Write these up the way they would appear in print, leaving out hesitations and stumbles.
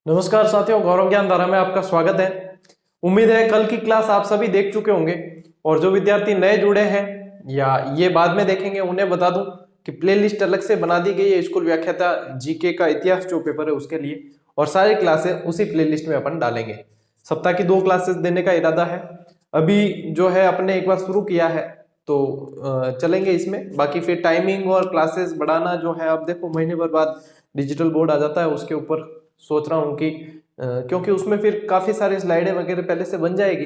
नमस्कार साथियों, गौरव ज्ञान धारा में आपका स्वागत है। उम्मीद है कल की क्लास आप सभी देख चुके होंगे और जो विद्यार्थी नए जुड़े हैं या ये बाद में देखेंगे उन्हें बता दूं कि प्लेलिस्ट अलग से बना दी गई है स्कूल व्याख्याता जीके का इतिहास जो पेपर है उसके लिए, और सारी क्लासेस उसी प्लेलिस्ट में अपन डालेंगे। सप्ताह की 2 क्लासेस देने का इरादा है। अभी जो है अपने एक बार शुरू किया है तो चलेंगे इसमें। बाकी फिर टाइमिंग और क्लासेस बढ़ाना जो है, अब देखो महीने भर बाद डिजिटल बोर्ड आ जाता है, उसके ऊपर सोच रहा हूँ कि क्योंकि उसमें फिर काफी सारी स्लाइडें वगैरह पहले से बन जाएगी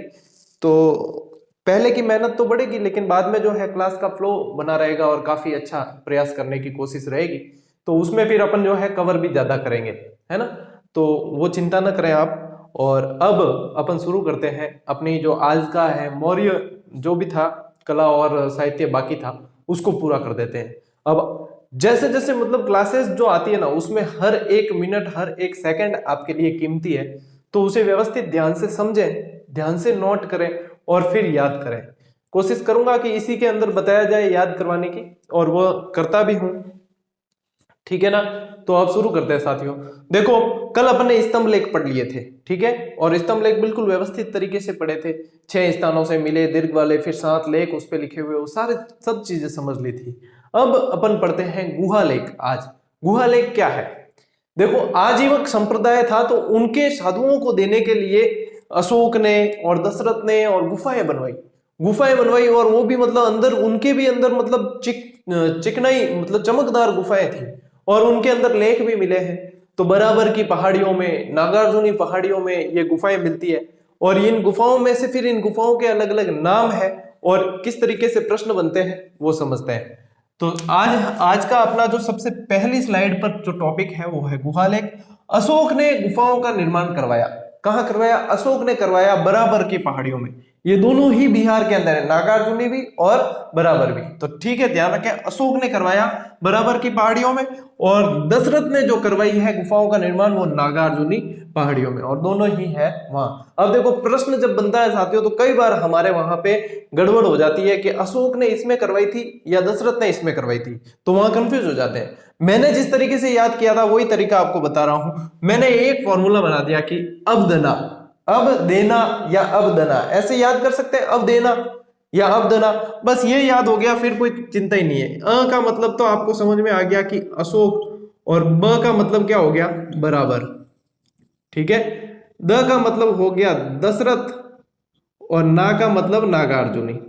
तो पहले की मेहनत तो बढ़ेगी, लेकिन बाद में जो है क्लास का फ्लो बना रहेगा और काफी अच्छा प्रयास करने की कोशिश रहेगी। तो उसमें फिर अपन जो है कवर भी ज्यादा करेंगे, है ना। तो वो चिंता न करें आप। और अब अपन शुरू करते हैं अपनी जो आज का है मौर्य जो भी था कला और साहित्य बाकी था उसको पूरा कर देते हैं। अब जैसे जैसे मतलब क्लासेस जो आती है ना उसमें हर एक मिनट हर एक सेकंड आपके लिए कीमती है, तो उसे व्यवस्थित ध्यान से समझें, ध्यान से नोट करें और फिर याद करें। कोशिश करूंगा कि इसी के अंदर बताया जाए याद करवाने की, और वो करता भी हूं, ठीक है ना। तो अब शुरू करते हैं साथियों। देखो कल अपने स्तंभ लेख पढ़ लिए थे, ठीक है, और स्तंभ लेख बिल्कुल व्यवस्थित तरीके से पढ़े थे। 6 स्थानों से मिले दीर्घ वाले, फिर 7 लेख उस पे लिखे हुए, वो सारे सब चीजें समझ ली थी। अब अपन पढ़ते हैं गुहा लेख। आज गुहा लेख क्या है? देखो आजीवक संप्रदाय था तो उनके साधुओं को देने के लिए अशोक ने और दशरथ ने और गुफाएं बनवाई, और वो भी मतलब अंदर उनके भी अंदर मतलब चिकनाई मतलब चमकदार गुफाएं थी, और उनके अंदर लेख भी मिले हैं। तो बराबर की पहाड़ियों में, नागार्जुनी पहाड़ियों में ये गुफाएं मिलती है, और इन गुफाओं में से फिर इन गुफाओं के अलग अलग नाम है और किस तरीके से प्रश्न बनते हैं वो समझते हैं। तो आज का अपना जो सबसे पहली स्लाइड पर जो टॉपिक है वो है गुहा लेख। अशोक ने गुफाओं का निर्माण करवाया। कहाँ करवाया? अशोक ने करवाया बराबर की पहाड़ियों में। ये दोनों ही बिहार के अंदर है, नागार्जुनी भी और बराबर भी। तो ठीक है, ध्यान रखें, अशोक ने करवाया बराबर की पहाड़ियों में, और दशरथ ने जो करवाई है गुफाओं का निर्माण वो नागार्जुनी पहाड़ियों में, और दोनों ही है वहां। अब देखो प्रश्न जब बनता है साथियों तो कई बार हमारे वहां पे गड़बड़ हो जाती है कि अशोक ने इसमें करवाई थी या दशरथ ने इसमें करवाई थी, तो वहां कंफ्यूज हो जाते हैं। मैंने जिस तरीके से याद किया था वही तरीका आपको बता रहा हूं। मैंने एक फॉर्मूला बना दिया कि अब देना या अब देना, ऐसे याद कर सकते हैं, अब देना या अब देना, बस ये याद हो गया, फिर कोई चिंता ही नहीं है। अ का मतलब तो आपको समझ में आ गया कि अशोक, और ब का मतलब क्या हो गया? बराबर, ठीक है। द का मतलब हो गया दशरथ, और ना का मतलब नागार्जुनी।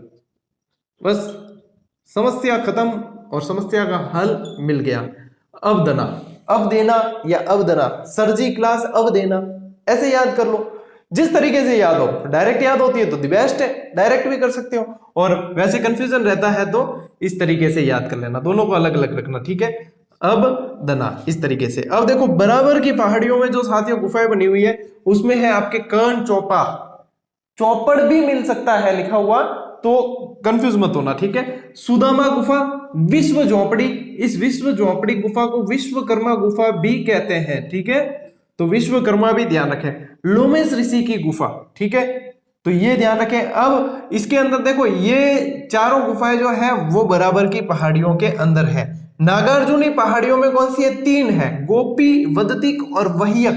बस समस्या खत्म और समस्या का हल मिल गया। अब देना, अब देना या अब देना, सर जी क्लास अब देना, ऐसे याद कर लो। जिस तरीके से याद हो, डायरेक्ट याद होती है तो द बेस्ट है, डायरेक्ट भी कर सकते हो, और वैसे कंफ्यूजन रहता है तो इस तरीके से याद कर लेना, दोनों को अलग अलग रखना, ठीक है। अब दना इस तरीके से। अब देखो बराबर की पहाड़ियों में जो साथियों गुफाएं बनी हुई है उसमें है आपके कर्ण चौपा, चौपड़ भी मिल सकता है लिखा हुआ, तो कंफ्यूज मत होना, ठीक है। सुदामा गुफा, विश्व झोपड़ी, इस विश्व झोपड़ी गुफा को विश्वकर्मा गुफा भी कहते हैं, ठीक है, तो विश्वकर्मा भी ध्यान रखें। लोमेश ऋषि की गुफा, ठीक है, तो ये ध्यान रखें। अब इसके अंदर देखो ये चारों गुफाएं जो है वो बराबर की पहाड़ियों के अंदर है। नागार्जुनी पहाड़ियों में कौन सी है? 3 है, गोपी, वदतिक और वहियक।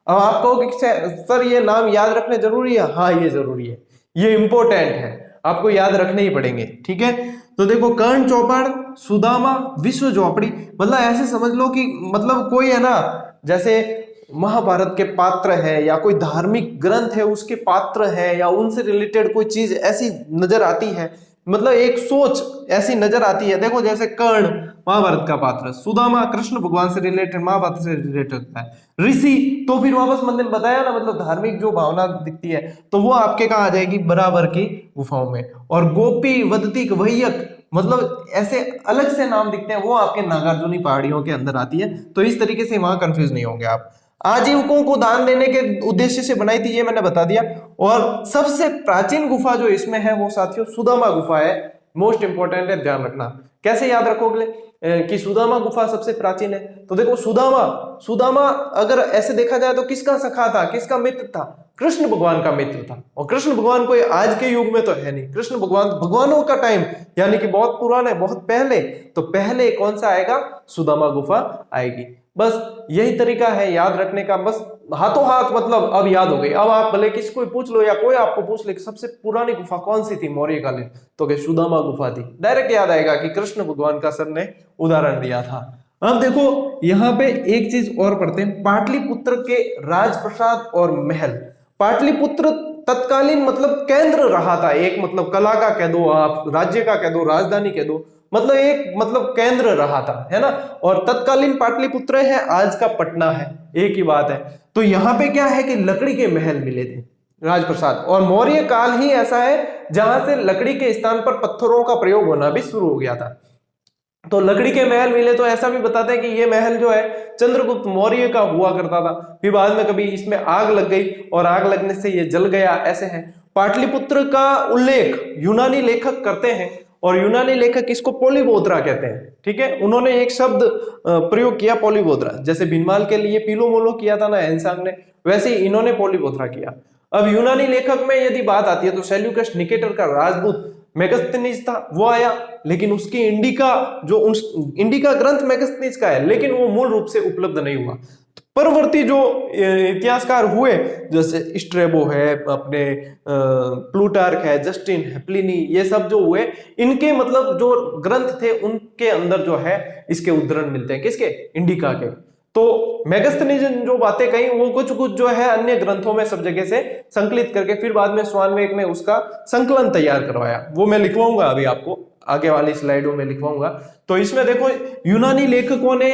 अब आप कहोगे कि सर ये नाम याद रखने जरूरी है? हाँ ये जरूरी है, ये इंपॉर्टेंट है, आपको याद रखने ही पड़ेंगे, ठीक है। तो देखो कर्ण चौपड़, सुदामा, विश्व झोपड़ी, मतलब ऐसे समझ लो कि मतलब कोई है ना, जैसे महाभारत के पात्र है या कोई धार्मिक ग्रंथ है उसके पात्र है, या उनसे रिलेटेड कोई चीज ऐसी नजर आती है, मतलब एक सोच ऐसी नजर आती है। देखो जैसे कर्ण महाभारत का पात्र, सुदामा कृष्ण भगवान से रिलेटेड, महाभारत से रिलेटेड होता है, ऋषि तो फिर वापस मंदिर बताया ना, मतलब धार्मिक जो भावना दिखती है तो वो आपके कहाँ आ जाएगी? बराबर की गुफाओं में। और गोपी, वदतिक, वहियक, मतलब ऐसे अलग से नाम दिखते हैं, वो आपके नागार्जुनी पहाड़ियों के अंदर आती है। तो इस तरीके से वहां कंफ्यूज नहीं होंगे आप। आजीवकों को दान देने के उद्देश्य से बनाई थी, ये मैंने बता दिया। और सबसे प्राचीन गुफा जो इसमें है वो साथियों सुदामा गुफा है। मोस्ट इंपॉर्टेंट है, ध्यान रखना। कैसे याद रखोगे कि सुदामा गुफा सबसे प्राचीन है? तो देखो सुदामा, सुदामा अगर ऐसे देखा जाए तो किसका सखा था, किसका मित्र था? कृष्ण भगवान का मित्र था। और कृष्ण भगवान कोई आज के युग में तो है नहीं, कृष्ण भगवान भगवानों का टाइम यानी कि बहुत पुराने, बहुत पहले। तो पहले कौन सा आएगा? सुदामा गुफा आएगी। बस यही तरीका है याद रखने का, बस हाथों हाथ मतलब अब याद हो गई। अब आप भले किसी को पूछ लो या कोई आपको पूछ ले कि सबसे पुरानी गुफा कौन सी थी मौर्य कालीन, तो कि सुदामा गुफा थी, डायरेक्ट याद आएगा कि कृष्ण भगवान का सर ने उदाहरण दिया था। अब देखो यहाँ पे एक चीज और पढ़ते हैं, पाटलिपुत्र के राजप्रसाद और महल। पाटलिपुत्र तत्कालीन मतलब केंद्र रहा था, एक मतलब कला का कह दो, आप राज्य का कह दो, राजधानी कह दो, मतलब एक मतलब केंद्र रहा था, है ना। और तत्कालीन पाटलिपुत्र है, आज का पटना है, एक ही बात है। तो यहाँ पे क्या है कि लकड़ी के महल मिले थे, राजप्रसाद। और मौर्य काल ही ऐसा है जहां से लकड़ी के स्थान पर पत्थरों का प्रयोग होना भी शुरू हो गया था। तो लकड़ी के महल मिले, तो ऐसा भी बताते हैं कि ये महल जो है चंद्रगुप्त मौर्य का हुआ करता था, फिर बाद में कभी इसमें आग लग गई और आग लगने से ये जल गया, ऐसे है। पाटलिपुत्र का उल्लेख यूनानी लेखक करते हैं, और यूनानी लेखक इसको पोलीबोद्रा कहते हैं, ठीक है। उन्होंने एक शब्द प्रयोग किया पोलीबोद्रा, जैसे भिनमाल के लिए पीलोमोलो किया था ना एंसांग ने, वैसे ही इन्होंने पोलीबोद्रा किया। अब यूनानी लेखक में यदि बात आती है तो सेल्यूकस निकेटर का राजदूत मेगस्थनीज था, वो आया, लेकिन उसकी इंडिका जो इंडिका ग्रंथ मेगस्थनीज का है, लेकिन वो मूल रूप से उपलब्ध नहीं हुआ। परवर्ती जो इतिहासकार हुए, जैसे स्ट्रेबो है, अपने प्लूटार्क है, जस्टिन है, प्लिनी, ये सब जो हुए, इनके मतलब जो ग्रंथ थे उनके अंदर जो है इसके उद्धरण मिलते हैं, किसके, इंडिका के। तो मेगस्थनीज जो बातें कही वो कुछ कुछ जो है अन्य ग्रंथों में सब जगह से संकलित करके फिर बाद में स्वानवेग ने उसका संकलन तैयार करवाया, वो मैं लिखवाऊंगा अभी आपको आगे वाली स्लाइडों में लिखवाऊंगा। तो इसमें देखो यूनानी लेखकों ने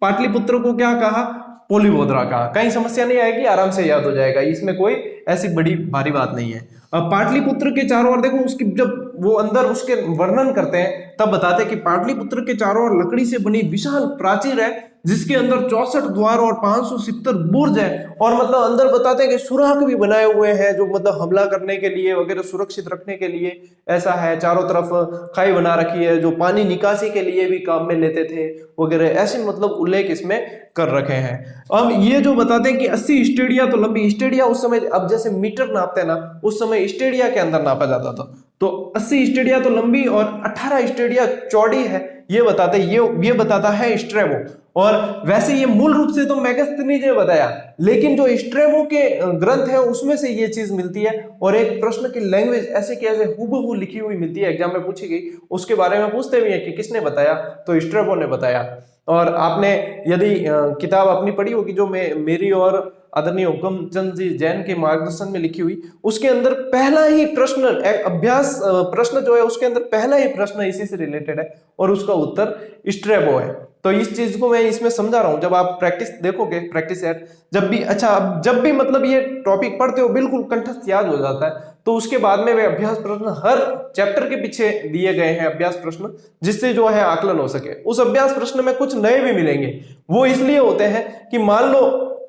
पाटलिपुत्र को क्या कहा, पोलीबोद्रा कहा। कहीं समस्या नहीं आएगी, आराम से याद हो जाएगा, इसमें कोई ऐसी बड़ी भारी बात नहीं है। अब पाटलिपुत्र के चारों ओर देखो, उसकी जब वो अंदर उसके वर्णन करते हैं तब बताते हैं कि पाटलिपुत्र के चारों ओर लकड़ी से बनी विशाल प्राचीर है, जिसके अंदर 64 द्वार और 570 बुर्ज है। और मतलब अंदर बताते हैं कि सुराख भी बनाए हुए हैं, जो मतलब हमला करने के लिए वगैरह सुरक्षित रखने के लिए ऐसा है। चारों तरफ खाई बना रखी है, जो पानी निकासी के लिए भी काम में लेते थे वगैरह, ऐसे मतलब उल्लेख इसमें कर रखे हैं। अब ये जो बताते हैं कि 80 स्टेडिया तो लंबी, स्टेडिया उस समय अब जैसे मीटर नापते हैं ना, उस समय स्टेडिया के अंदर नापा जाता था। तो 80 स्टेडिया तो लंबी और 18 स्टेडिया चौड़ी है, ये बताते ये बताता है स्ट्रेबो। और वैसे ये मूल रूप से तो मेगस्थनीज ने बताया, लेकिन जो स्ट्रेबो के ग्रंथ है उसमें से ये चीज मिलती है। और एक प्रश्न की लैंग्वेज ऐसे कैसे हूबहू लिखी हुई मिलती है, एग्जाम में पूछी गई, उसके बारे में पूछते भी है कि किसने बताया, तो स्ट्रेबो ने बताया। और आपने यदि किताब अपनी पढ़ी होगी जो मेरी और आदरणीय हुक्म चंद जी जैन के मार्गदर्शन में लिखी हुई, उसके अंदर पहला ही प्रश्न अभ्यास प्रश्न जो है उसके अंदर पहला ही प्रश्न इसी से रिलेटेड है और उसका उत्तर स्ट्रेबो है। तो इस चीज को मैं इसमें समझा रहा हूं, जब आप प्रैक्टिस देखोगे, प्रैक्टिस सेट जब भी, अच्छा जब भी मतलब ये टॉपिक पढ़ते हो बिल्कुल कंठस्थ याद हो जाता है, तो उसके बाद में वे अभ्यास प्रश्न हर चैप्टर के पीछे दिए गए हैं अभ्यास प्रश्न, जिससे जो है आकलन हो सके। उस अभ्यास प्रश्न में कुछ नए भी मिलेंगे, वो इसलिए होते हैं कि मान लो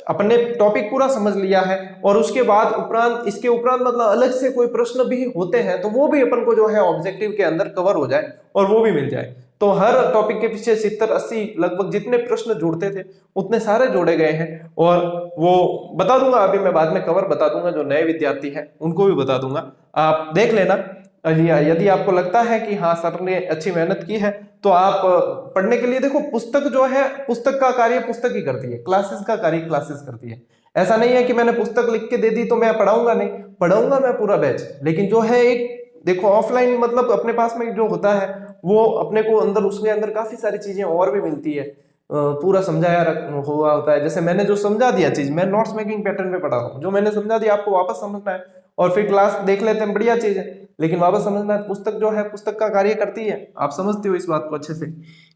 अपने टॉपिक पूरा समझ लिया है और उसके बाद उपरांत इसके उपरांत मतलब अलग से कोई प्रश्न भी होते हैं, तो वो भी अपन को जो है ऑब्जेक्टिव के अंदर कवर हो जाए और वो भी मिल जाए। तो हर टॉपिक के पीछे 70-80 लगभग जितने प्रश्न जुड़ते थे उतने सारे जोड़े गए हैं। और वो बता दूंगा, अभी मैं बाद में कवर बता दूंगा, जो नए विद्यार्थी हैं उनको भी बता दूंगा, आप देख लेना। यदि आपको लगता है कि हाँ सर ने अच्छी मेहनत की है, तो आप पढ़ने के लिए देखो, पुस्तक जो है, पुस्तक का कार्य पुस्तक ही करती है, क्लासेस का कार्य क्लासेस करती है। ऐसा नहीं है कि मैंने पुस्तक लिख के दे दी तो मैं पढ़ाऊंगा नहीं, पढ़ाऊंगा मैं पूरा बैच, लेकिन जो है एक देखो ऑफलाइन मतलब अपने पास में जो होता है वो अपने को अंदर, उसके अंदर काफी सारी चीजें और भी मिलती है, पूरा समझाया हुआ होता है। जैसे मैंने जो समझा दिया चीज, मैं नोट्स मेकिंग पैटर्न पे पढ़ा रहा हूँ, जो मैंने समझा दिया आपको वापस समझना है और फिर क्लास देख लेते हैं, बढ़िया चीज है, लेकिन वापस समझना है। पुस्तक जो है पुस्तक का कार्य करती है, आप समझते हो इस बात को अच्छे से।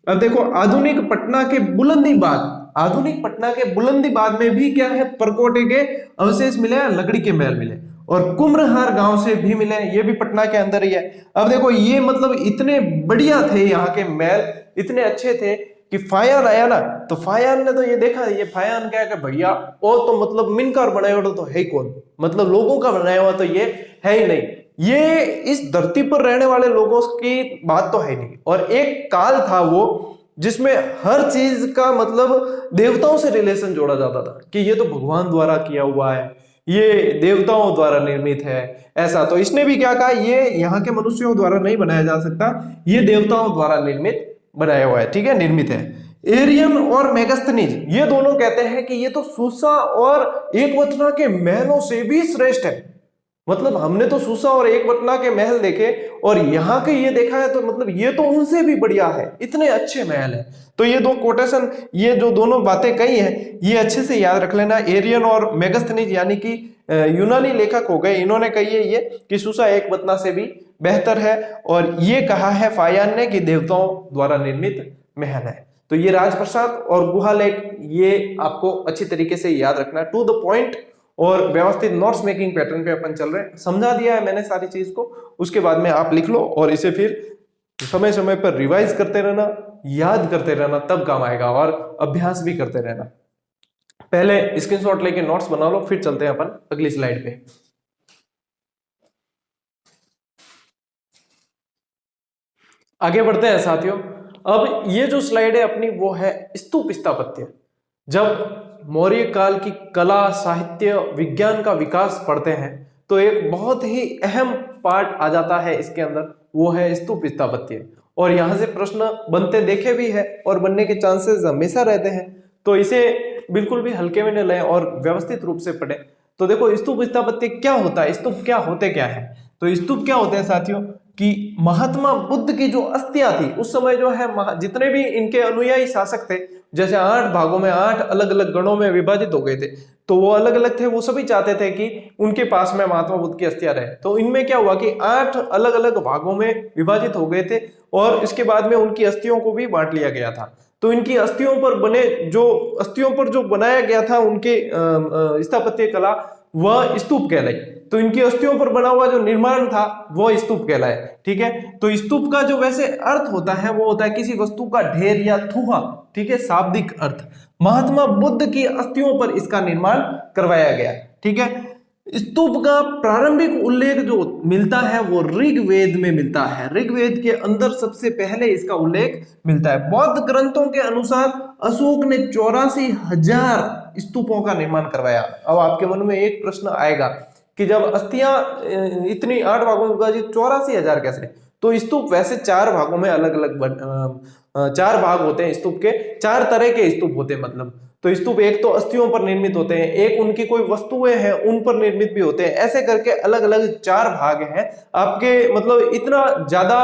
अब देखो आधुनिक पटना के बुलंदीबाग, आधुनिक पटना के बुलंदीबाग में भी क्या है, परकोटे के अवशेष मिले, लकड़ी के महल मिले, और कुम्रहार गांव से भी मिले, ये भी पटना के अंदर ही है। अब देखो ये मतलब इतने बढ़िया थे यहाँ के महल, इतने अच्छे थे कि फायान आया ना, तो फायान ने तो ये देखा, ये फायान क्या है भैया, वो तो मतलब मिनकर बनाया हुआ तो है कौन, मतलब लोगों का बनाया हुआ तो ये है ही नहीं, ये इस धरती पर रहने वाले लोगों की बात तो है नहीं। और एक काल था वो जिसमें हर चीज का मतलब देवताओं से रिलेशन जोड़ा जाता था कि ये तो भगवान द्वारा किया हुआ है, ये देवताओं द्वारा निर्मित है, ऐसा। तो इसने भी क्या कहा, ये यहाँ के मनुष्यों द्वारा नहीं बनाया जा सकता, ये देवताओं द्वारा निर्मित बनाया हुआ है, ठीक है, निर्मित है। एरियन और मेगास्थनीज ये दोनों कहते हैं कि ये तो सूसा और एकवटना के महलों से भी श्रेष्ठ है। मतलब हमने तो सूसा और एकवटना के महल देखे और यहाँ के ये देखा है तो मतलब ये तो उनसे भी बढ़िया है, इतने अच्छे महल है। तो ये दो कोटेशन, ये जो दोनों बातें कही हैं ये अच्छे से याद रख लेना। एरियन और मेगास्थनीज यानी कि यूनानी लेखक हो गए, इन्होंने कही है ये कि सूसा एकवटना से भी बेहतर है, और ये कहा है फायान ने कि देवताओं द्वारा निर्मित महल है। तो ये राजप्रसाद और गुहालेख ये आपको अच्छी तरीके से याद रखना, टू द पॉइंट और व्यवस्थित नोट्स मेकिंग पैटर्न पे अपन चल रहे हैं। समझा दिया है मैंने सारी चीज को, उसके बाद में आप लिख लो और इसे फिर समय समय पर रिवाइज करते रहना, याद करते रहना, तब काम आएगा, और अभ्यास भी करते रहना। पहले स्क्रीनशॉट लेके नोट्स बना लो, फिर चलते हैं अपन अगली स्लाइड पे। आगे बढ़ते हैं साथियों। अब ये जो स्लाइड है अपनी वो है स्तूप स्थापत्य। जब मौर्य काल की कला, साहित्य, विज्ञान का विकास पढ़ते हैं तो एक बहुत ही अहम पार्ट आ जाता है इसके अंदर, वो है स्तूप स्थापत्य। और यहां से प्रश्न बनते देखे भी है और बनने के चांसेस हमेशा रहते हैं, तो इसे बिल्कुल भी हल्के में न लें और व्यवस्थित रूप से पढ़ें। तो देखो स्तूप स्थापत्य क्या होता है, स्तूप क्या होते क्या है। तो स्तूप क्या होते हैं साथियों कि महात्मा बुद्ध की जो अस्थियां थी उस समय जो है जितने भी इनके अनुयायी शासक थे, जैसे 8 भागों में 8 अलग अलग गणों में विभाजित हो गए थे, तो वो अलग अलग थे, वो सभी चाहते थे कि उनके पास में महात्मा बुद्ध की अस्थियां रहे। तो इनमें क्या हुआ कि 8 अलग अलग भागों में विभाजित हो गए थे और इसके बाद में उनकी अस्थियों को भी बांट लिया गया था। तो इनकी अस्थियों पर जो बनाया गया था उनके स्थापत्य कला, वह स्तूप कहलाई। तो इनकी अस्थियों पर बना हुआ जो निर्माण था वह स्तूप कहलाए। ठीक है, तो स्तूप का जो वैसे अर्थ होता है वो होता है किसी वस्तु का ढेर या थूहा। ठीक है, शाब्दिक अर्थ। महात्मा बुद्ध की अस्थियों पर इसका निर्माण करवाया गया। ठीक है, स्तूप का प्रारंभिक उल्लेख जो मिलता है वो ऋग्वेद में मिलता है। ऋग्वेद के अंदर सबसे पहले इसका उल्लेख मिलता है। बौद्ध ग्रंथों के अनुसार अशोक ने 84,000 स्तूपों का निर्माण करवाया। अब आपके मन में एक प्रश्न आएगा कि जब अस्थियां इतनी 8 भागों में विभाजित 84,000 कैसे। तो स्तूप वैसे 4 भागों में अलग अलग 4 भाग होते हैं स्तूप के, 4 तरह के स्तूप होते हैं। मतलब तो स्तूप एक तो अस्थियों पर निर्मित होते हैं, एक उनकी कोई वस्तुएं हैं उन पर निर्मित भी होते हैं, ऐसे करके अलग अलग 4 भाग हैं आपके। मतलब इतना ज्यादा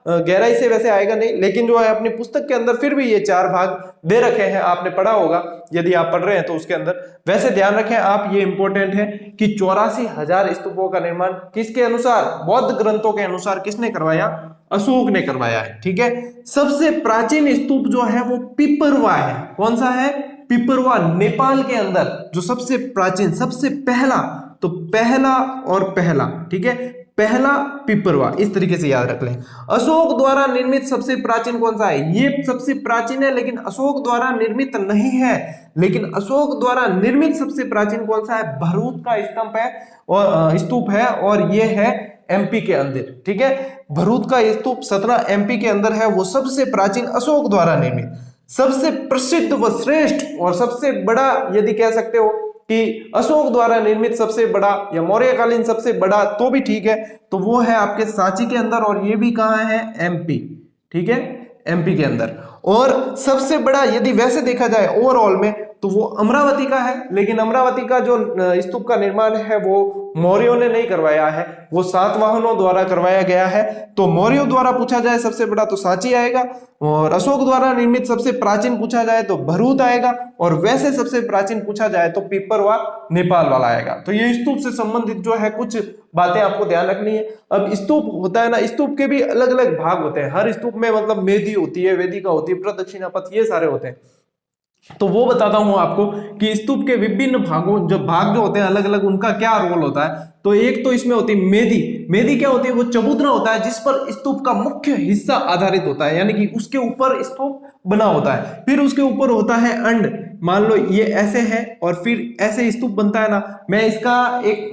गहराई से वैसे आएगा नहीं, लेकिन जो है अपनी पुस्तक के अंदर फिर भी ये 4 भाग दे रखे हैं, आपने पढ़ा होगा यदि आप पढ़ रहे हैं तो उसके अंदर। वैसे ध्यान रखें आप, ये इंपॉर्टेंट है कि 84,000 स्तूपों का निर्माण किसके अनुसार, बौद्ध ग्रंथों के अनुसार किसने करवाया, अशोक ने करवाया है। ठीक है, सबसे प्राचीन स्तूप जो है वो पिपरवा है। कौन सा है, पिपरवा, नेपाल के अंदर जो सबसे प्राचीन, सबसे पहला, तो पहला और पहला। ठीक है, पहला पिपरवा, इस तरीके से याद रख लें। अशोक द्वारा निर्मित सबसे प्राचीन कौन सा है, ये सबसे प्राचीन है लेकिन अशोक द्वारा निर्मित नहीं है। लेकिन अशोक द्वारा निर्मित सबसे प्राचीन कौन सा है, भरूच का स्तंभ है और स्तूप है, और ये है एमपी के अंदर। ठीक है, भरूच का स्तूप सतना एमपी के अंदर है, वो सबसे प्राचीन अशोक द्वारा निर्मित, सबसे प्रसिद्ध व श्रेष्ठ और सबसे बड़ा, यदि कह सकते हो कि अशोक द्वारा निर्मित सबसे बड़ा या मौर्यकालीन सबसे बड़ा तो भी ठीक है, तो वो है आपके सांची के अंदर, और ये भी कहाँ है, एमपी। ठीक है, एमपी के अंदर। और सबसे बड़ा यदि वैसे देखा जाए ओवरऑल में तो वो अमरावती का है, लेकिन अमरावती का जो स्तूप का निर्माण है वो मौर्यों ने नहीं करवाया है, वो सातवाहनों द्वारा करवाया गया है। तो मौर्यों द्वारा पूछा जाए सबसे बड़ा तो सांची आएगा, और अशोक द्वारा निर्मित सबसे प्राचीन पूछा जाए तो भरूच आएगा, और वैसे सबसे प्राचीन पूछा जाए तो पिपरवा नेपाल वाला आएगा। तो ये स्तूप से संबंधित जो है कुछ बातें आपको ध्यान रखनी है। अब स्तूप होता है ना, स्तूप के भी अलग अलग भाग होते हैं। हर स्तूप में मतलब मेदी होती है, वेदिका होती है, प्रदक्षिणा पथ, ये सारे होते हैं। तो वो बताता हूं आपको कि स्तूप के विभिन्न भागों, जो भाग जो होते हैं अलग अलग, उनका क्या रोल होता है। तो एक तो इसमें होती है मेदी। मेदी क्या होती है, वो चबूतरा होता है जिस पर स्तूप का मुख्य हिस्सा आधारित होता है, यानी कि उसके ऊपर स्तूप बना होता है। फिर उसके ऊपर होता है अंड, मान लो ये ऐसे है और फिर ऐसे स्तूप बनता है ना। मैं इसका एक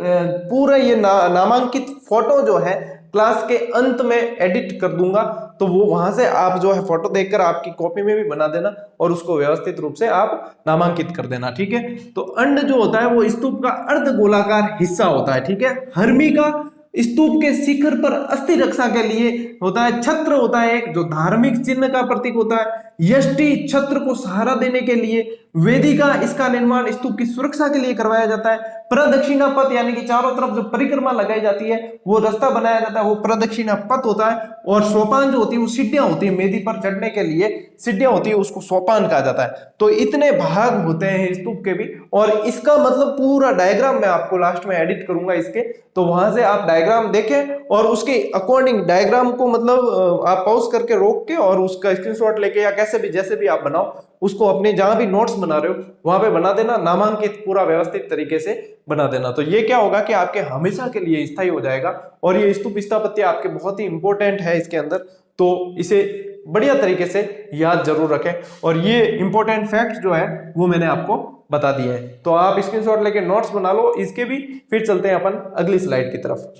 पूरा ये नामांकित फोटो जो है क्लास के अंत में एडिट कर दूंगा, तो वो वहां से आप जो है फोटो देखकर आपकी कॉपी में भी बना देना और उसको व्यवस्थित रूप से आप नामांकित कर देना। ठीक है, तो अंड जो होता है वो स्तूप का अर्ध गोलाकार हिस्सा होता है। ठीक है, हर्मी का स्तूप के शिखर पर अस्थि रक्षा के लिए होता है, छत्र होता है एक जो धार्मिक चिन्ह का प्रतीक होता है। यष्टि छत्र को सहारा देने के लिए, वेदिका इसका निर्माण स्तूप की सुरक्षा के लिए करवाया जाता है, प्रदक्षिणा पथ यानी कि चारों तरफ जो परिक्रमा लगाई जाती है वो रास्ता बनाया जाता है, वो प्रदक्षिणा पथ होता है, और सोपान जो होती है वो सीढ़ियां होती है, मेदी पर चढ़ने के लिए सीढ़ियां होती है, उसको सोपान कहा जाता है। तो इतने भाग होते हैं स्तूप के भी, और इसका मतलब पूरा डायग्राम मैं आपको लास्ट में एडिट करूंगा इसके, तो वहां से आप डायग्राम देखें और उसके अकॉर्डिंग डायग्राम को मतलब आप पॉज करके रोक के और उसका स्क्रीनशॉट लेके या कैसे भी जैसे भी आप बनाओ उसको अपने जहां भी नोट्स बना रहे हो वहां पे बना देना, नामांकित पूरा व्यवस्थित तरीके से बना देना। तो ये क्या होगा कि आपके हमेशा के लिए स्थायी हो जाएगा, और ये स्तूप स्थापत्य आपके बहुत ही इंपॉर्टेंट है इसके अंदर, तो इसे बढ़िया तरीके से याद जरूर रखें। और ये इंपॉर्टेंट फैक्ट जो है वो मैंने आपको बता दिया है, तो आप स्क्रीनशॉट लेके नोट्स बना लो इसके भी। फिर चलते हैं अपन अगली स्लाइड की तरफ।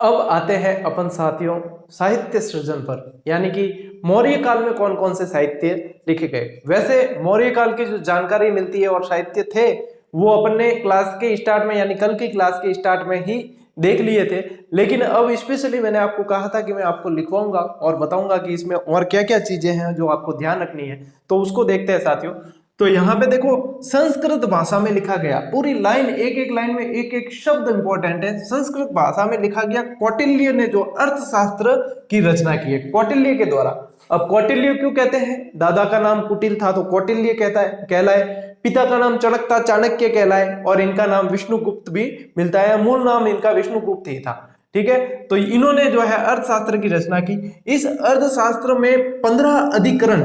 अब आते हैं अपन साथियों साहित्य सृजन पर, यानी कि मौर्य काल में कौन कौन से साहित्य लिखे गए। वैसे मौर्य काल की जो जानकारी मिलती है और साहित्य थे वो अपन ने क्लास के स्टार्ट में यानी कल की क्लास के स्टार्ट में ही देख लिए थे, लेकिन अब स्पेशली मैंने आपको कहा था कि मैं आपको लिखवाऊंगा और बताऊंगा कि इसमें और क्या क्या चीजें हैं जो आपको ध्यान रखनी है, तो उसको देखते हैं साथियों। तो यहाँ पे देखो संस्कृत भाषा में लिखा गया, पूरी लाइन एक एक लाइन में एक एक शब्द इंपॉर्टेंट है, संस्कृत भाषा में लिखा गया। कौटिल्य ने जो अर्थशास्त्र की रचना की है कौटिल्य के द्वारा। अब कौटिल्य क्यों कहते हैं, दादा का नाम कुटिल था तो कौटिल्य कहता है कहलाए, पिता का नाम चणक था चाणक्य कहलाए, और इनका नाम विष्णुगुप्त भी मिलता है, मूल नाम इनका विष्णुगुप्त ही था। ठीक है, तो इन्होंने जो है अर्थशास्त्र की रचना की। इस अर्थशास्त्र में 15 अधिकरण,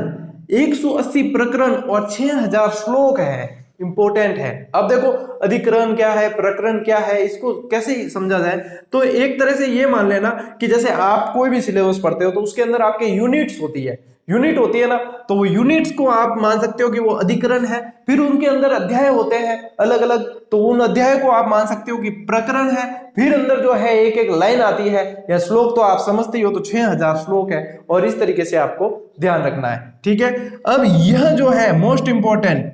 180 प्रकरण और 6000 श्लोक है, इंपॉर्टेंट है। अब देखो अधिकरण क्या है, प्रकरण क्या है, इसको कैसे समझा जाए, तो एक तरह से ये मान लेना कि जैसे आप कोई भी सिलेबस पढ़ते हो तो उसके अंदर आपके यूनिट्स होती है, यूनिट होती है ना, तो वो यूनिट्स को आप मान सकते हो कि वो अधिकरण है। फिर उनके अंदर अध्याय होते हैं अलग अलग, तो उन अध्याय को आप मान सकते हो कि प्रकरण है। फिर अंदर जो है एक एक लाइन आती है या श्लोक, तो आप समझते हो तो 6000 श्लोक है, और इस तरीके से आपको ध्यान रखना है। ठीक है, अब यह जो है मोस्ट इंपॉर्टेंट,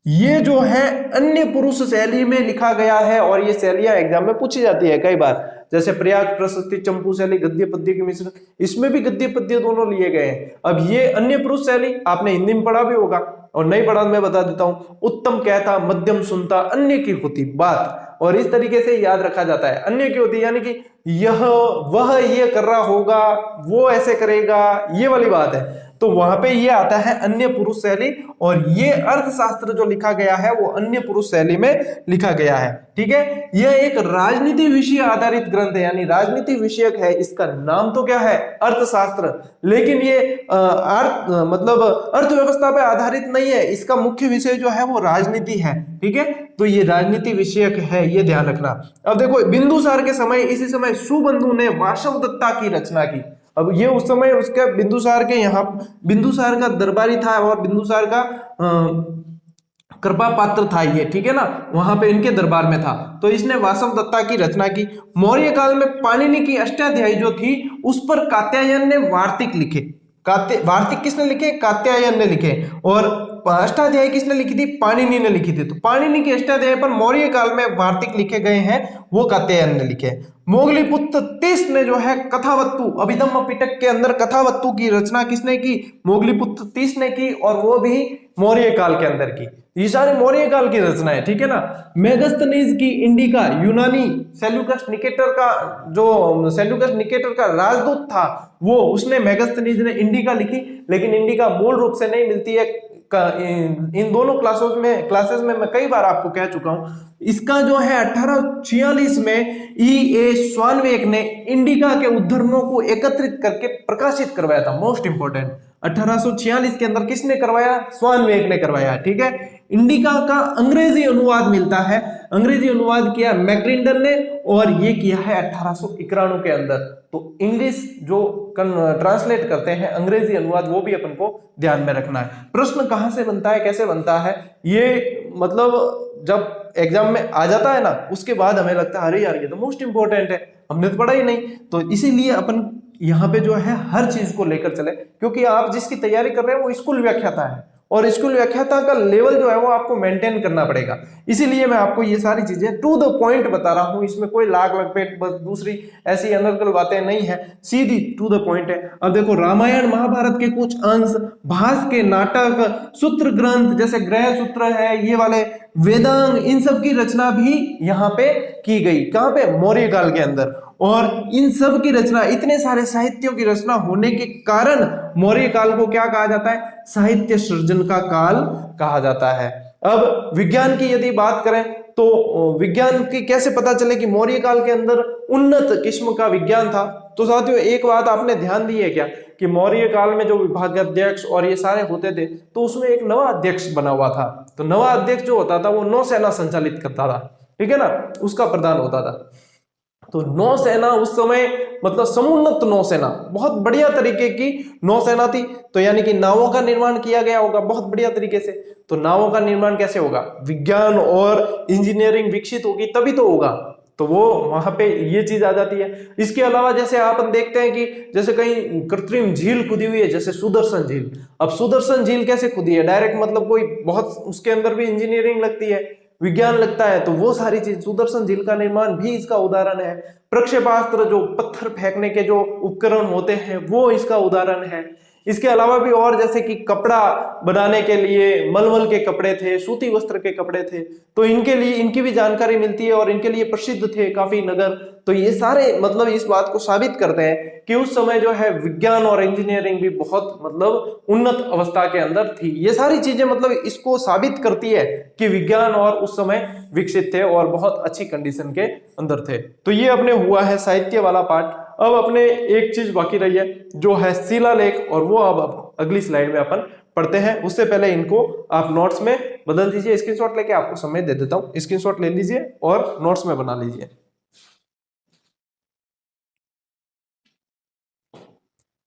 ये जो है अन्य पुरुष शैली में लिखा गया है, और ये शैलियां एग्जाम में पूछी जाती है कई बार, जैसे प्रयाग प्रशस्ति, चंपू शैली, गद्य पद्य के मिश्रण, इसमें भी गद्य पद्य दोनों लिए गए हैं। अब ये अन्य पुरुष शैली आपने हिंदी में पढ़ा भी होगा, और नहीं पढ़ा मैं बता देता हूं, उत्तम कहता, मध्यम सुनता, अन्य की होती बात, और इस तरीके से याद रखा जाता है। अन्य की होती यानी कि यह वह ये कर रहा होगा, वो ऐसे करेगा, ये वाली बात है, तो वहां पे ये आता है अन्य पुरुष शैली, और ये अर्थशास्त्र जो लिखा गया है वो अन्य पुरुष शैली में लिखा गया है। ठीक है, यह एक राजनीति विषय आधारित ग्रंथ है, यानी राजनीति विषयक है, इसका नाम तो क्या है अर्थशास्त्र, लेकिन ये मतलब अर्थव्यवस्था पे आधारित नहीं है, इसका मुख्य विषय जो है वो राजनीति है। ठीक है, तो ये राजनीति विषयक है, ये ध्यान रखना। अब देखो बिंदुसार के समय, इसी समय सुबंधु ने वासवदत्ता की रचना की। अब ये उस समय उसके बिंदुसार के यहाँ, बिंदुसार का दरबारी था और बिंदुसार का कृपा पात्र था ये, ठीक है ना, वहां पे इनके दरबार में था, तो इसने वासवदत्ता की रचना की। मौर्य काल में पाणिनि की अष्टाध्यायी जो थी उस पर कात्यायन ने वार्तिक लिखे। वार्तिक किसने लिखे, कात्यायन ने लिखे, और अष्टाध्यायी किसने लिखी थी, पाणिनि ने लिखी थी। तो पाणिनि के अष्टाध्यायी पर मौर्य काल में वार्तिक लिखे गए हैं, वो कात्यायन ने लिखे। मोगलीपुत्र तीस ने जो है कथावत्तु, अभिधम्म पिटक के अंदर कथावत्तु की रचना किसने की, मोगलीपुत्र तीस ने की, और वो भी मौर्य काल के अंदर की। ये सारे मौर्य काल की रचना है, ठीक है ना। मेगस्थनीज की इंडिका, यूनानी सेल्यूकस निकेटर का, जो सेल्यूकस निकेटर का राजदूत था वो, उसने मेगस्थनीज ने इंडिका लिखी, लेकिन इंडिका मूल रूप से नहीं मिलती है। इन दोनों क्लासेस में मैं कई बार आपको कह चुका हूं, इसका जो है 1846 में E.A. स्वानवेक ने इंडिका के उद्धरणों को एकत्रित करके प्रकाशित करवाया था। मोस्ट इंपोर्टेंट, 1846 के अंदर किसने करवाया, स्वानवेक ने करवाया। ठीक है, इंडिका का अंग्रेजी अनुवाद मिलता है, अंग्रेजी अनुवाद किया मैक्रिंडन ने, और ये किया है 1891 के अंदर। तो इंग्लिश जो ट्रांसलेट करते हैं अंग्रेजी अनुवाद, वो भी अपन को ध्यान में रखना है। प्रश्न कहां से बनता है, कैसे बनता है, ये मतलब जब एग्जाम में आ जाता है ना, उसके बाद हमें लगता है अरे यार ये तो मोस्ट इंपोर्टेंट है, हमने तो पढ़ा ही नहीं। तो इसीलिए अपन यहाँ पे जो है हर चीज को लेकर चले, क्योंकि आप जिसकी तैयारी कर रहे हैं वो स्कूल व्याख्याता है, और स्कूल व्याख्याता का लेवल जो है वो आपको मेंटेन करना पड़ेगा। इसीलिए मैं आपको ये सारी चीजें टू द पॉइंट बता रहा हूं, इसमें कोई लाग लपेट बस दूसरी ऐसी अनर्गल बातें नहीं है, सीधी टू द पॉइंट है। अब देखो रामायण महाभारत के कुछ अंश, भास के नाटक, सूत्र ग्रंथ जैसे गृह सूत्र है, ये वाले वेदांग, इन सब की रचना भी यहाँ पे की गई। कहाँ पे? मौर्य काल के अंदर। और इन सब की रचना, इतने सारे साहित्यों की रचना होने के कारण मौर्य काल को क्या कहा जाता है? साहित्य सृजन का काल कहा जाता है। अब विज्ञान की यदि बात करें तो विज्ञान की कैसे पता चले कि मौर्य काल के अंदर उन्नत किस्म का विज्ञान था? तो साथियों एक बात आपने ध्यान दी है क्या कि मौर्य काल में जो विभागाध्यक्ष और ये सारे होते थे तो उसमें एक नवा अध्यक्ष बना हुआ था। तो नवा अध्यक्ष जो होता था वो नौसेना संचालित करता था, ठीक है ना, उसका प्रधान होता था। तो नौसेना उस समय मतलब समुन्नत नौसेना, बहुत बढ़िया तरीके की नौसेना थी। तो यानी कि नावों का निर्माण किया गया होगा बहुत बढ़िया तरीके से। तो नावों का निर्माण कैसे होगा? विज्ञान और इंजीनियरिंग विकसित होगी तभी तो होगा। तो वो वहां पे ये चीज आ जाती है। इसके अलावा जैसे आप देखते हैं कि जैसे कहीं कृत्रिम झील खुदी हुई है, जैसे सुदर्शन झील। अब सुदर्शन झील कैसे खुदी है? डायरेक्ट मतलब कोई बहुत, उसके अंदर भी इंजीनियरिंग लगती है, विज्ञान लगता है। तो वो सारी चीज, सुदर्शन झील का निर्माण भी इसका उदाहरण है। प्रक्षेपास्त्र, जो पत्थर फेंकने के जो उपकरण होते हैं, वो इसका उदाहरण है। इसके अलावा भी और जैसे कि कपड़ा बनाने के लिए मलमल के कपड़े थे, सूती वस्त्र के कपड़े थे, तो इनके लिए इनकी भी जानकारी मिलती है और इनके लिए प्रसिद्ध थे काफी नगर। तो ये सारे मतलब इस बात को साबित करते हैं कि उस समय जो है विज्ञान और इंजीनियरिंग भी बहुत मतलब उन्नत अवस्था के अंदर थी। ये सारी चीजें मतलब इसको साबित करती है कि विज्ञान और उस समय विकसित थे और बहुत अच्छी कंडीशन के अंदर थे। तो ये अपने हुआ है साहित्य वाला पार्ट। अब अपने एक चीज बाकी रही है जो है शिलालेख, और वो अब अगली स्लाइड में अपन पढ़ते हैं। उससे पहले इनको आप नोट्स में बदल दीजिए, स्क्रीनशॉट लेके आपको समय दे देता हूं, स्क्रीनशॉट ले लीजिए और नोट्स में बना लीजिए।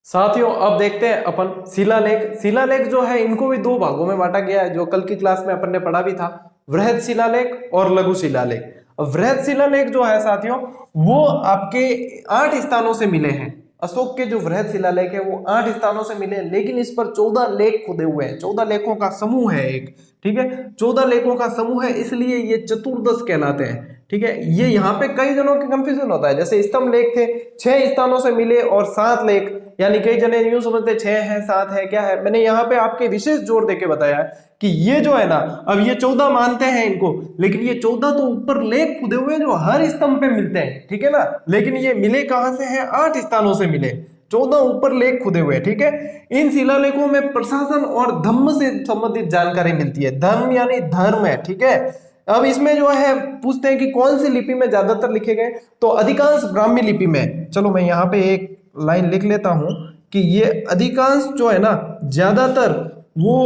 साथियों अब देखते हैं अपन शिलालेख। शिलालेख जो है इनको भी दो भागों में बांटा गया है, जो कल की क्लास में अपन ने पढ़ा भी था, वृहद शिलालेख और लघु शिलालेख। वृहद शिलालेख जो है साथियों वो आपके 8 स्थानों से मिले हैं। अशोक के जो वृहद शिलालेख है वो 8 स्थानों से मिले, लेकिन इस पर 14 लेख खुदे हुए हैं। 14 लेखों का समूह है एक, ठीक है, 14 लेखों का समूह है, इसलिए ये चतुर्दश कहलाते हैं। ठीक है, ये यहाँ पे कई जनों के कंफ्यूजन होता है। जैसे स्तंभ लेख थे, 6 स्थानों से मिले, और 7 लेख, यानी कई जने यूं समझते 6 है 7 है क्या है। मैंने यहाँ पे आपके विशेष जोर देके बताया है कि ये जो है ना, अब ये 14 मानते हैं इनको, लेकिन ये 14 तो ऊपर लेख खुदे हुए जो हर स्तंभ पे मिलते हैं, ठीक है ना, लेकिन ये मिले कहां से हैं? 8 स्थानों से मिले, 14 ऊपर लेख खुदे हुए, ठीक है। इन शिलालेखों में प्रशासन और धम्म से संबंधित जानकारी मिलती है। धर्म यानी धर्म है, ठीक है। अब इसमें जो है पूछते हैं कि कौन सी लिपि में ज्यादातर लिखे गए, तो अधिकांश ब्राह्मी लिपि में। चलो मैं यहाँ पे एक लाइन लिख लेता हूं कि ये अधिकांश जो है ना ज्यादातर वो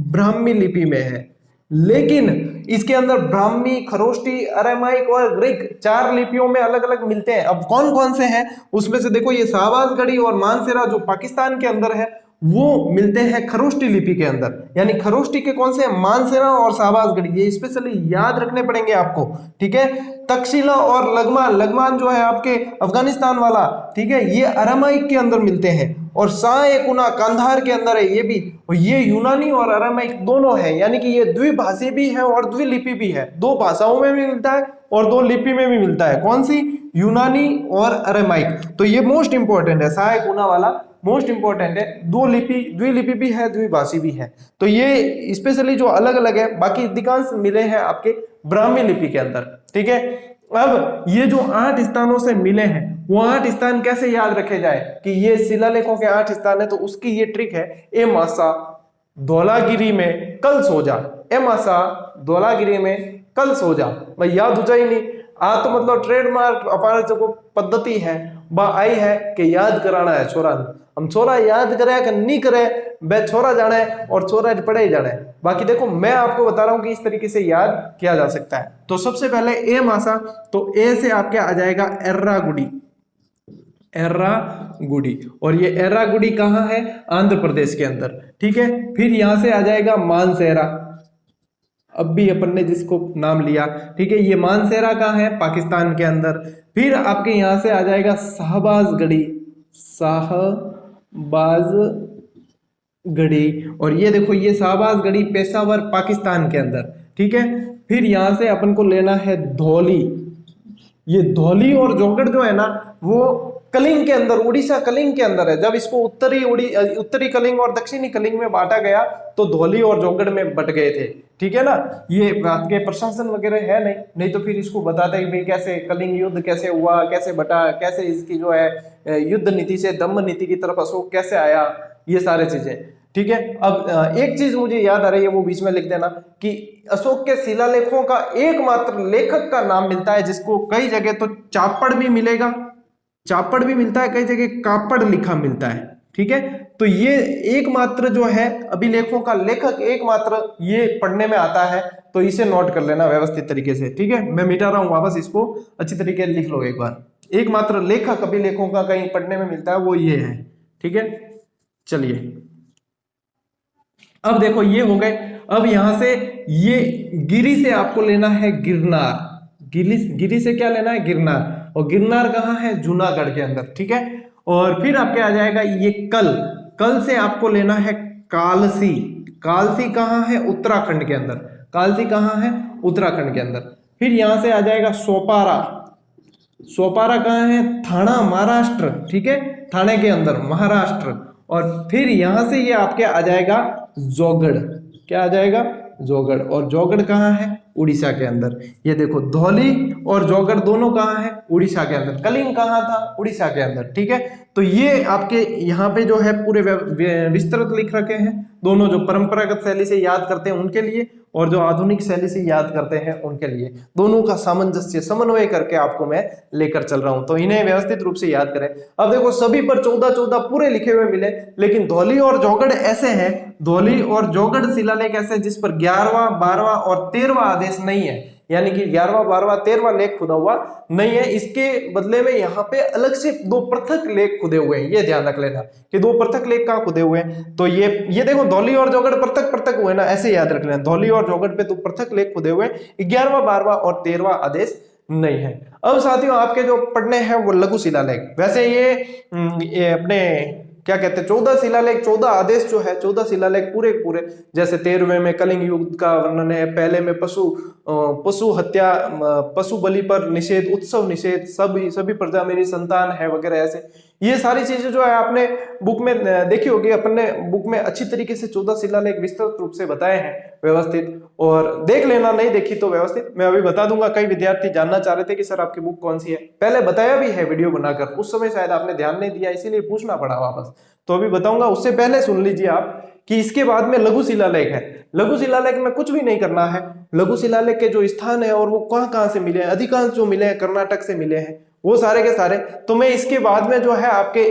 ब्राह्मी लिपि में है, लेकिन इसके अंदर ब्राह्मी, खरोष्टी, अरामाइक और ग्रीक 4 लिपियों में अलग अलग मिलते हैं। अब कौन कौन से हैं उसमें से देखो, ये शाहबाजगढ़ी और मानसेरा जो पाकिस्तान के अंदर है वो मिलते हैं खरोष्टी लिपि के अंदर। यानी खरोष्टी के कौन से? मानसेरा और शाहबाजगढ़ी, ये स्पेशली याद रखने पड़ेंगे आपको, ठीक है। तक्षशिला और लगमान, लगमान जो है आपके अफगानिस्तान वाला, ठीक है, ये अरामाइक के अंदर मिलते हैं। और शाह-ए-कुना कांधार के अंदर है ये भी, और ये यूनानी और अरामाइक दोनों है, यानी कि ये द्विभाषी भी है और द्विलिपि भी है। 2 भाषाओं में भी मिलता है और 2 लिपि में भी मिलता है। कौन सी? यूनानी और अरामाइक। तो ये मोस्ट इंपॉर्टेंट है, शाह-ए-कुना वाला मोस्ट इंपॉर्टेंट है। 2 लिपि, द्विलिपि भी है, द्विभाषी भी है। तो ये स्पेशली जो अलग अलग है, बाकी अधिकांश मिले हैं आपके ब्राह्मी लिपि के अंदर, ठीक है। अब ये जो 8 स्थानों से मिले हैं, वो 8 स्थान कैसे याद रखे जाए कि ये शिलालेखों के 8 स्थान है, तो उसकी ये ट्रिक है, ए मासा धौलागिरी में कल सो जा, ए मासा धौलागिरी में कल सो जा। भाई याद हो जाए नहीं आ, तो मतलब ट्रेडमार्क अपार जो पद्धति है बा आई है कि याद कराना है छोरा। हम छोरा याद करे कि नहीं करे, बे छोरा जाने और छोरा पढ़े ही जाने। बाकी देखो मैं आपको बता रहा हूं कि इस तरीके से याद किया जा सकता है। तो सबसे पहले ए मासा, तो ए से आपके आ जाएगा एर्रागुडी, एर्रागुडी, और ये एर्रागुडी कहाँ है? आंध्र प्रदेश के अंदर, ठीक है। फिर यहां से आ जाएगा मानसेरा, अब भी अपन ने जिसको नाम लिया, ठीक है, ये मानसेरा कहाँ है? पाकिस्तान के अंदर। फिर आपके यहां से आ जाएगा शाहबाजगढ़ी, शाहबाजगढ़ी, गढ़ी, और ये देखो ये शाहबाज गढ़ी पेशावर पाकिस्तान के अंदर, ठीक है। फिर यहाँ से अपन को लेना है धौली। ये धौली और जौगड़ जो है ना वो कलिंग के अंदर, उड़ीसा कलिंग के अंदर है। जब इसको उत्तरी कलिंग और दक्षिणी कलिंग में बांटा गया तो धौली और जौगड़ में बट गए थे, ठीक है ना। ये बात के प्रशासन वगैरह है नहीं तो फिर इसको बताते कि भाई कैसे कलिंग युद्ध कैसे हुआ, कैसे बटा, कैसे इसकी जो है युद्ध नीति से दम्भ नीति की तरफ अशोक कैसे आया, ये सारे चीजें, ठीक है। अब एक चीज मुझे याद आ रही है, वो बीच में लिख देना कि अशोक के शिलालेखों का एकमात्र लेखक का नाम मिलता है जिसको कई जगह तो चापड़ भी मिलेगा, चापड़ भी मिलता है, कई जगह कापड़ लिखा मिलता है, ठीक है। तो ये एकमात्र जो है अभिलेखों का लेखक एकमात्र ये पढ़ने में आता है, तो इसे नोट कर लेना व्यवस्थित तरीके से, ठीक है। मैं मिटा रहा हूं वापस, इसको अच्छी तरीके से लिख लो एक बार। एकमात्र लेखक अभिलेखों का कहीं पढ़ने में मिलता है वो ये है, ठीक है। चलिए अब देखो ये हो गए। अब यहां से ये गिरी से आपको लेना है गिरनार, गिरी से क्या लेना है, गिरनार, और गिरनार कहाँ है, जूनागढ़ के अंदर, ठीक है। और फिर आपके आ जाएगा ये कल से आपको लेना है कालसी, कालसी कहाँ है, उत्तराखंड के अंदर, कालसी कहाँ है, उत्तराखंड के अंदर। फिर यहां से आ जाएगा सोपारा, सोपारा कहाँ है, थाना महाराष्ट्र, ठीक है, थाने के अंदर महाराष्ट्र। और फिर यहां से ये आपके आ जाएगा जौगड़, क्या आ जाएगा, जौगड़, और जौगड़ कहाँ है, उड़ीसा के अंदर। ये देखो धौली और जौगड़ दोनों कहाँ है, उड़ीसा के अंदर। कलिंग कहाँ था, उड़ीसा के अंदर, ठीक है। तो ये आपके यहाँ पे जो है पूरे विस्तृत लिख रखे हैं, दोनों जो परंपरागत शैली से याद करते हैं उनके लिए और जो आधुनिक शैली से याद करते हैं उनके लिए, दोनों का सामंजस्य समन्वय करके आपको मैं लेकर चल रहा हूं, तो इन्हें व्यवस्थित रूप से याद करें। अब देखो सभी पर 14-14 पूरे लिखे हुए मिले, लेकिन धौली और जौगड़ ऐसे हैं, धौली और जौगड़ शिलालेख ऐसे जिस पर 11वां 12वां और 13वां आदेश नहीं है, यानी कि 11वां 12वां 13वां लेख खुदा हुआ नहीं है। इसके बदले में यहाँ पे अलग से 2 पृथक लेख खुदे हुए हैं, ये ध्यान रख लेना कि 2 पृथक लेख कहाँ खुदे हुए हैं। तो ये देखो धौली और जौगड़ पृथक पृथक हुए ना, ऐसे याद रख लेना, धौली और जौगड़ पे 2 पृथक लेख खुदे हुए, 11वां 12वां और 13वां आदेश नहीं है। अब साथियों आपके जो पढ़ने हैं वो लघु शिलालेख, वैसे ये अपने क्या कहते हैं 14 शिलालेख, 14 आदेश जो है 14 शिलालेख पूरे पूरे, जैसे 13वें में कलिंग युद्ध का वर्णन है, पहले में पशु हत्या, पशु बलि पर निषेध, उत्सव निषेध, सभी प्रजा मेरी संतान है वगैरह, ऐसे ये सारी चीजें जो है आपने बुक में देखी होगी, अपन ने बुक में अच्छी तरीके से 14 शिलालेख विस्तृत रूप से बताए हैं व्यवस्थित, और देख लेना, नहीं देखी तो व्यवस्थित मैं अभी बता दूंगा। कई विद्यार्थी जानना चाह रहे थे कि सर आपकी बुक कौन सी है, पहले बताया भी है वीडियो बनाकर, उस समय शायद आपने ध्यान नहीं दिया इसीलिए पूछना पड़ा वापस, तो अभी बताऊंगा, उससे पहले सुन लीजिए आप कि इसके बाद में लघु शिलालेख है। लघु शिलालेख में कुछ भी नहीं करना है, लघु शिलालेख के जो स्थान है और वो कहां से मिले हैं, अधिकांश जो मिले हैं कर्नाटक से मिले हैं, वो सारे के सारे। तो मैं इसके बाद में जो है आपके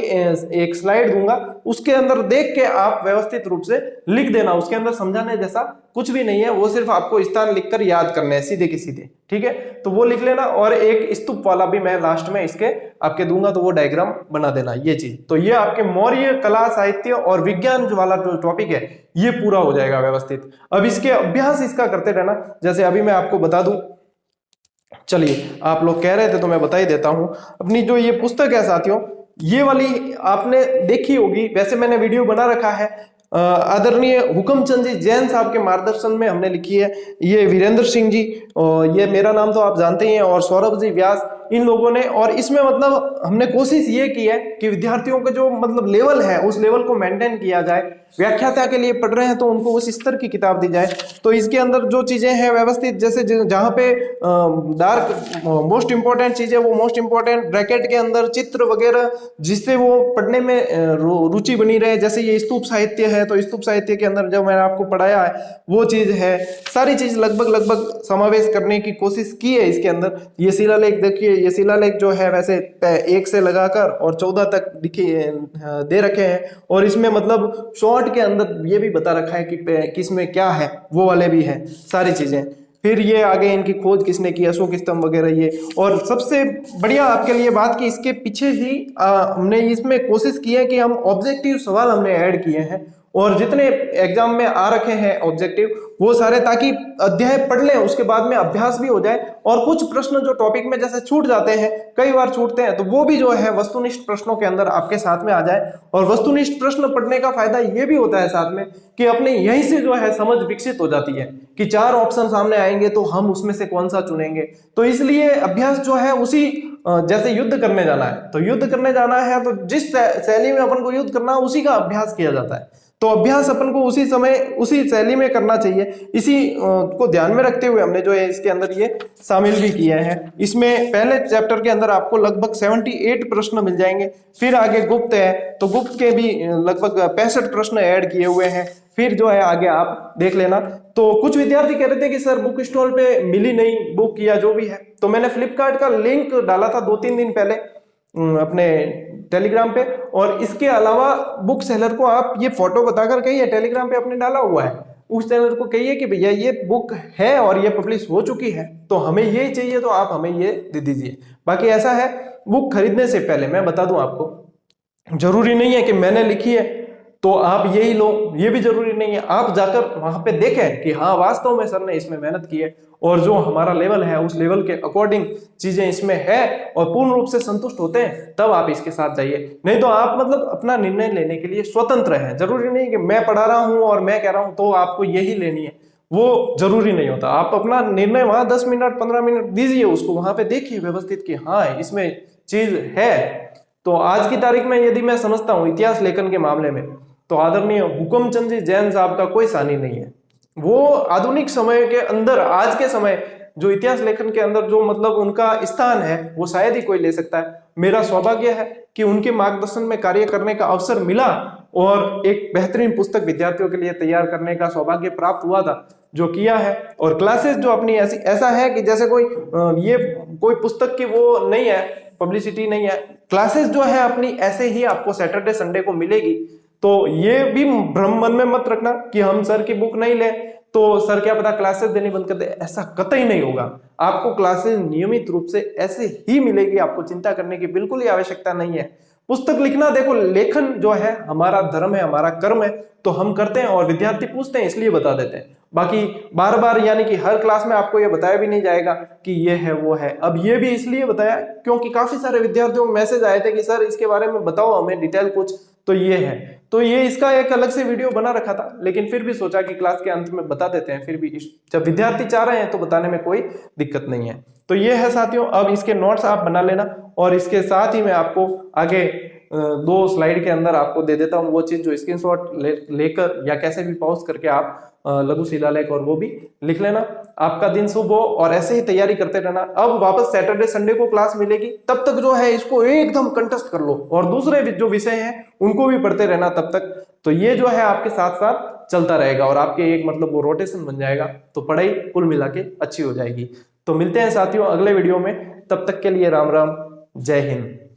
एक स्लाइड दूंगा, उसके अंदर देख के आप व्यवस्थित रूप से लिख देना, उसके अंदर समझाने जैसा कुछ भी नहीं है, वो सिर्फ आपको स्थान लिखकर याद करने हैं सीधे के सीधे, ठीक है। तो वो लिख लेना, और एक स्तूप वाला भी मैं लास्ट में इसके आपके दूंगा, तो वो डायग्राम बना देना, ये चीज। तो ये आपके मौर्य कला साहित्य और विज्ञान वाला जो टॉपिक है ये पूरा हो जाएगा व्यवस्थित। अब इसके अभ्यास इसका करते रहना, जैसे अभी मैं आपको बता दूं, चलिए आप लोग कह रहे थे तो मैं बता ही देता हूं। अपनी जो ये पुस्तक है साथियों, ये वाली आपने देखी होगी, वैसे मैंने वीडियो बना रखा है, आदरणीय हुकमचंद जी जैन साहब के मार्गदर्शन में हमने लिखी है। ये वीरेंद्र सिंह जी, ये मेरा नाम तो आप जानते ही हैं, और सौरभ जी व्यास, इन लोगों ने, और इसमें मतलब हमने कोशिश ये की है कि विद्यार्थियों का जो मतलब लेवल है उस लेवल को मेंटेन किया जाए। व्याख्याता के लिए पढ़ रहे हैं तो उनको उस स्तर की किताब दी जाए। तो इसके अंदर जो चीजें हैं व्यवस्थित, जैसे जहाँ पे डार्क मोस्ट इंपॉर्टेंट चीजें, वो मोस्ट इंपॉर्टेंट ब्रैकेट के अंदर चित्र वगैरह, जिससे वो पढ़ने में रुचि बनी रहे। जैसे ये स्तूप साहित्य है, तो स्तूप साहित्य के अंदर जो मैंने आपको पढ़ाया है वो चीज है, सारी चीज लगभग समावेश करने की कोशिश की है इसके अंदर। ये शिलालेख देखिए, ये शिलालेख जो है वैसे 1 से लगाकर और 14 तक दे रखे हैं, और इसमें मतलब शॉर्ट के अंदर ये भी बता रखा है कि किसमें क्या है, वो वाले भी हैं सारी चीजें। फिर ये आगे इनकी खोज किसने की, अशोक स्तंभ वगैरह ये। और सबसे बढ़िया आपके लिए बात कि इसके पीछे ही हमने इसमें कोशिश की है कि हम ऑब्जेक्टिव सवाल हमने ऐड किए हैं, और जितने एग्जाम में आ रखे हैं ऑब्जेक्टिव वो सारे, ताकि अध्याय पढ़ लें उसके बाद में अभ्यास भी हो जाए, और कुछ प्रश्न जो टॉपिक में जैसे छूट जाते हैं, कई बार छूटते हैं, तो वो भी जो है वस्तुनिष्ठ प्रश्नों के अंदर आपके साथ में आ जाए। और वस्तुनिष्ठ प्रश्न पढ़ने का फायदा ये भी होता है साथ में कि अपने यहीं से जो है समझ विकसित हो जाती है कि 4 ऑप्शन सामने आएंगे तो हम उसमें से कौन सा चुनेंगे। तो इसलिए अभ्यास जो है उसी, जैसे युद्ध करने जाना है तो युद्ध करने जाना है तो जिस शैली में अपन को युद्ध करना है उसी का अभ्यास किया जाता है। तो अभ्यास अपन को उसी समय उसी शैली में करना चाहिए। इसी को ध्यान में रखते हुए हमने जो है इसके अंदर ये शामिल भी किया है। इसमें पहले चैप्टर के अंदर आपको लगभग 78 प्रश्न मिल जाएंगे। फिर आगे गुप्त है तो गुप्त के भी लगभग 65 प्रश्न ऐड किए हुए हैं। फिर जो है आगे आप देख लेना। तो कुछ विद्यार्थी कह रहे थे कि सर बुक स्टॉल पे मिली नहीं बुक या जो भी है, तो मैंने फ्लिपकार्ट का लिंक डाला था 2-3 दिन पहले अपने टेलीग्राम पे, और इसके अलावा बुक सेलर को आप ये फोटो बताकर कहिए, टेलीग्राम पे अपने डाला हुआ है, उस सेलर को कहिए कि भैया ये बुक है और ये पब्लिश हो चुकी है तो हमें ये चाहिए, तो आप हमें ये दे दीजिए। बाकी ऐसा है, बुक खरीदने से पहले मैं बता दूं आपको, जरूरी नहीं है कि मैंने लिखी है तो आप यही लो, ये भी जरूरी नहीं है। आप जाकर वहां पे देखें कि हाँ वास्तव में सर ने इसमें मेहनत की है और जो हमारा लेवल है उस लेवल के अकॉर्डिंग चीजें इसमें है और पूर्ण रूप से संतुष्ट होते हैं, तब आप इसके साथ जाइए। नहीं तो आप मतलब अपना निर्णय लेने के लिए स्वतंत्र हैं। जरूरी नहीं कि मैं पढ़ा रहा हूं और मैं कह रहा हूं तो आपको यही लेनी है, वो जरूरी नहीं होता। आप अपना निर्णय वहां 10 मिनट 15 मिनट दीजिए, उसको वहां पे देखिए व्यवस्थित कि हाँ इसमें चीज है। तो आज की तारीख में यदि मैं समझता हूँ इतिहास लेखन के मामले में, तो आदरणीय हुकुमचंद जी जैन साहब का कोई सानी नहीं है। वो आधुनिक समय के अंदर, आज के समय जो इतिहास लेखन के अंदर जो मतलब उनका स्थान है वो शायद ही कोई ले सकता है। मेरा सौभाग्य है कि उनके मार्गदर्शन में कार्य करने का अवसर मिला और एक बेहतरीन पुस्तक विद्यार्थियों के लिए तैयार करने का सौभाग्य प्राप्त हुआ था, जो किया है। और क्लासेस जो अपनी ऐसा है कि जैसे कोई ये कोई पुस्तक की वो नहीं है, पब्लिसिटी नहीं है, क्लासेस जो है अपनी ऐसे ही आपको सैटरडे संडे को मिलेगी। तो ये भी भ्रम मन में मत रखना कि हम सर की बुक नहीं ले तो सर क्या पता क्लासेस देनी बंद कर दे, ऐसा कतई नहीं होगा। आपको क्लासेस नियमित रूप से ऐसे ही मिलेगी, आपको चिंता करने की बिल्कुल ही आवश्यकता नहीं है। पुस्तक लिखना, देखो लेखन जो है हमारा धर्म है, हमारा कर्म है, तो हम करते हैं और विद्यार्थी पूछते हैं इसलिए बता देते हैं। बाकी बार बार यानी कि हर क्लास में आपको ये बताया भी नहीं जाएगा कि ये है वो है। अब ये भी इसलिए बताया क्योंकि काफी सारे विद्यार्थियों को मैसेज आए थे कि सर इसके बारे में बताओ हमें डिटेल कुछ, तो ये है। तो ये इसका एक अलग से वीडियो बना रखा था, लेकिन फिर भी सोचा कि क्लास के अंत में बता देते हैं। फिर भी जब विद्यार्थी चाह रहे हैं तो बताने में कोई दिक्कत नहीं है। तो ये है साथियों, अब इसके नोट्स आप बना लेना और इसके साथ ही मैं आपको आगे 2 स्लाइड के अंदर आपको दे देता हूँ वो चीज जो स्क्रीनशॉट लेकर या कैसे भी पॉज करके आप लघु शिलालेख और वो भी लिख लेना। आपका दिन शुभ हो और ऐसे ही तैयारी करते रहना। अब वापस सैटरडे संडे को क्लास मिलेगी, तब तक जो है इसको एकदम कंठस्थ कर लो और दूसरे जो विषय हैं उनको भी पढ़ते रहना तब तक। तो ये जो है आपके साथ साथ चलता रहेगा और आपके एक मतलब वो रोटेशन बन जाएगा, तो पढ़ाई कुल मिला के अच्छी हो जाएगी। तो मिलते हैं साथियों अगले वीडियो में, तब तक के लिए राम राम, जय हिंद।